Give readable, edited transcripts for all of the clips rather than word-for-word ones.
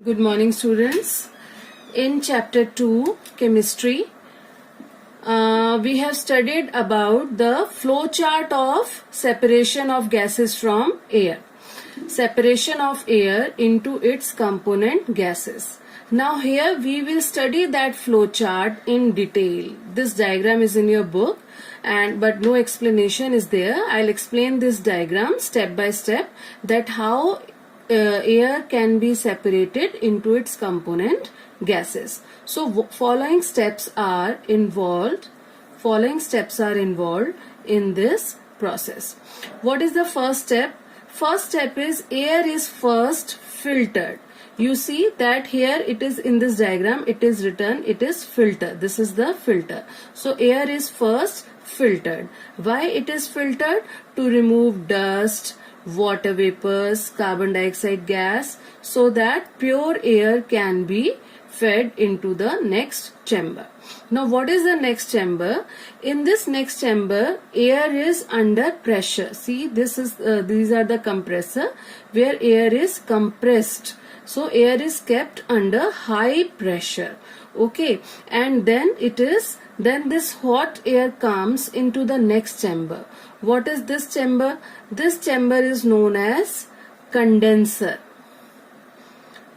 Good morning, students. In chapter 2, chemistry, we have studied about the flow chart of separation of gases from air. Separation of air into its component gases. Now here we will study that flow chart in detail. This diagram is in your book but no explanation is there. I'll explain this diagram step by step that how air can be separated into its component gases. So following steps are involved in this process. What is the first step? First step is air is first filtered. You see that here it is in this diagram, it is written, it is filter. This is the filter. So air is first filtered. Why it is filtered? To remove dust, water vapors, carbon dioxide gas, so that pure air can be fed into the next chamber. Now what is the next chamber? In this next chamber, air is under pressure. See, this is these are the compressor where air is compressed. So air is kept under high pressure. Okay, and then this hot air comes into the next chamber. What is this chamber? This chamber is known as condenser.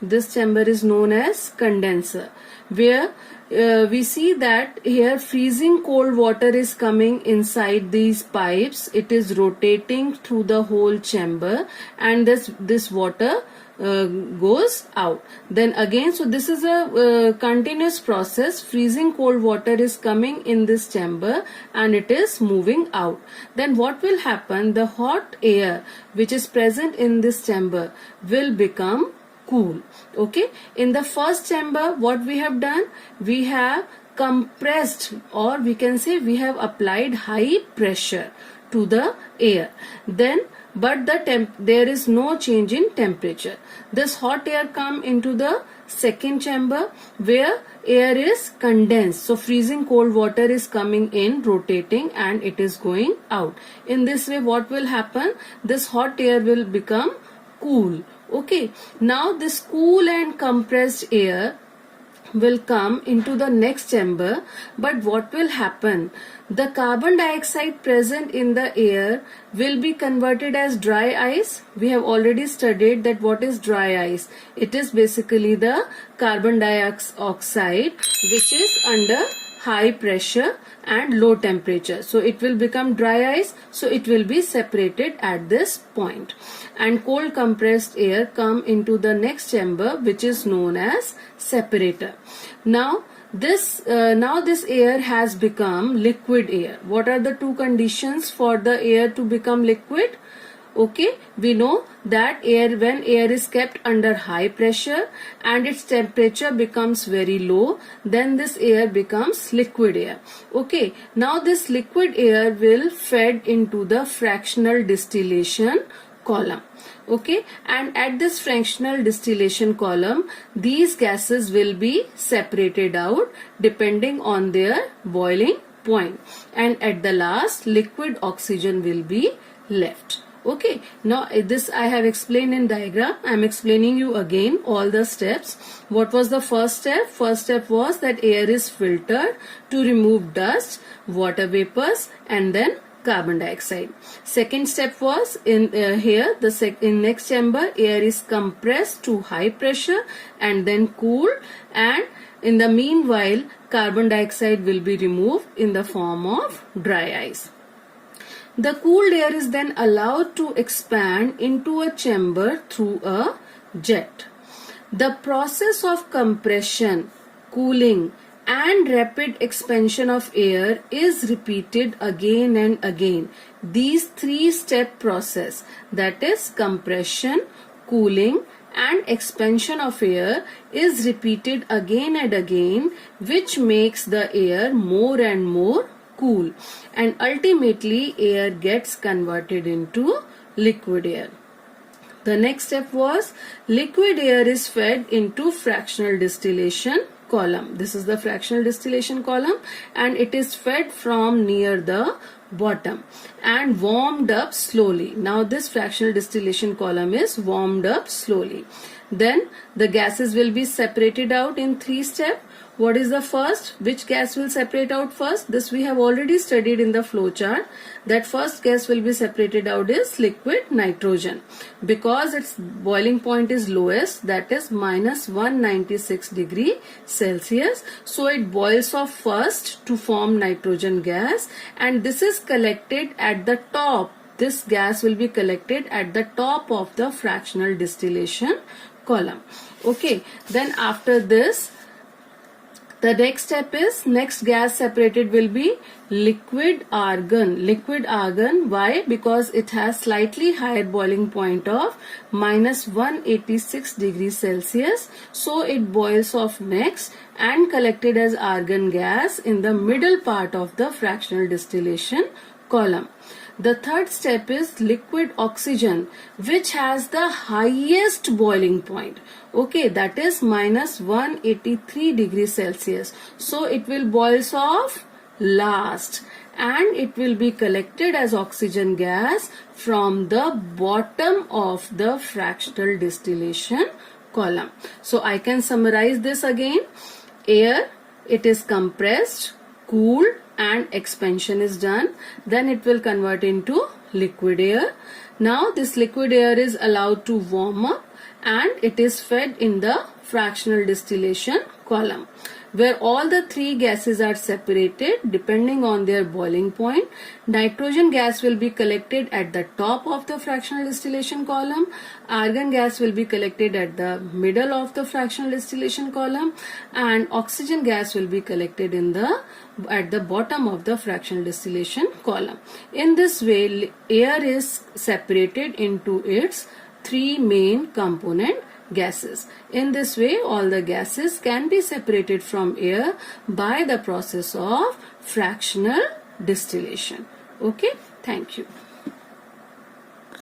This chamber is known as condenser, where we see that here freezing cold water is coming inside these pipes. It is rotating through the whole chamber, and this water goes out. Then again, so this is a continuous process. Freezing cold water is coming in this chamber and it is moving out. Then what will happen? The hot air which is present in this chamber will become cool. Okay, in the first chamber what we have done? We have compressed, or we can say we have applied high pressure to the air. Then but there is no change in temperature. This hot air come into the second chamber where air is condensed. So freezing cold water is coming in, rotating, and it is going out. In this way what will happen? This hot air will become cool. Okay, now this cool and compressed air will come into the next chamber, but what will happen? The carbon dioxide present in the air will be converted as dry ice. We have already studied that what is dry ice. It is basically the carbon dioxide which is under high pressure and low temperature. So it will become dry ice, so it will be separated at this point. And cold compressed air come into the next chamber which is known as separator. Now this air has become liquid air. What are the two conditions for the air to become liquid? Okay, we know that when air is kept under high pressure and its temperature becomes very low, then this air becomes liquid air. Okay, now this liquid air will fed into the fractional distillation column. Okay, and at this fractional distillation column, these gases will be separated out depending on their boiling point, and at the last liquid oxygen will be left. Okay, now this I have explained in diagram. I am explaining you again all the steps. What was the first step? First step was that air is filtered to remove dust, water vapors, and then carbon dioxide. Second step was in next chamber air is compressed to high pressure and then cooled, and in the meanwhile carbon dioxide will be removed in the form of dry ice. The cooled air is then allowed to expand into a chamber through a jet. The process of compression, cooling, and rapid expansion of air is repeated again and again. These three-step process, that is compression, cooling, and expansion of air, is repeated again and again, which makes the air more and more cool, and ultimately air gets converted into liquid air. The next step was liquid air is fed into fractional distillation column. This is the fractional distillation column, and it is fed from near the bottom and warmed up slowly. Now this fractional distillation column is warmed up slowly. Then the gases will be separated out in 3 steps. What is the first? Which gas will separate out first? This we have already studied in the flow chart. That first gas will be separated out is liquid nitrogen. Because its boiling point is lowest, that is minus 196 degree Celsius. So it boils off first to form nitrogen gas, and this is collected at the top. This gas will be collected at the top of the fractional distillation column. Okay, then after this, the next step is, next gas separated will be liquid argon. Liquid argon, why? Because it has slightly higher boiling point of minus 186 degrees Celsius. So it boils off next and collected as argon gas in the middle part of the fractional distillation column. The third step is liquid oxygen, which has the highest boiling point. Okay, that is minus 183 degrees Celsius. So it will boils off last, and it will be collected as oxygen gas from the bottom of the fractional distillation column. So I can summarize this again. Air, it is compressed, cooled, and expansion is done. Then it will convert into liquid air. Now this liquid air is allowed to warm up, and it is fed in the fractional distillation column, where all the 3 gases are separated depending on their boiling point. Nitrogen gas will be collected at the top of the fractional distillation column. Argon gas will be collected at the middle of the fractional distillation column, and oxygen gas will be collected at the bottom of the fractional distillation column. In this way, air is separated into its 3 main component gases. In this way, all the gases can be separated from air by the process of fractional distillation. Okay, thank you.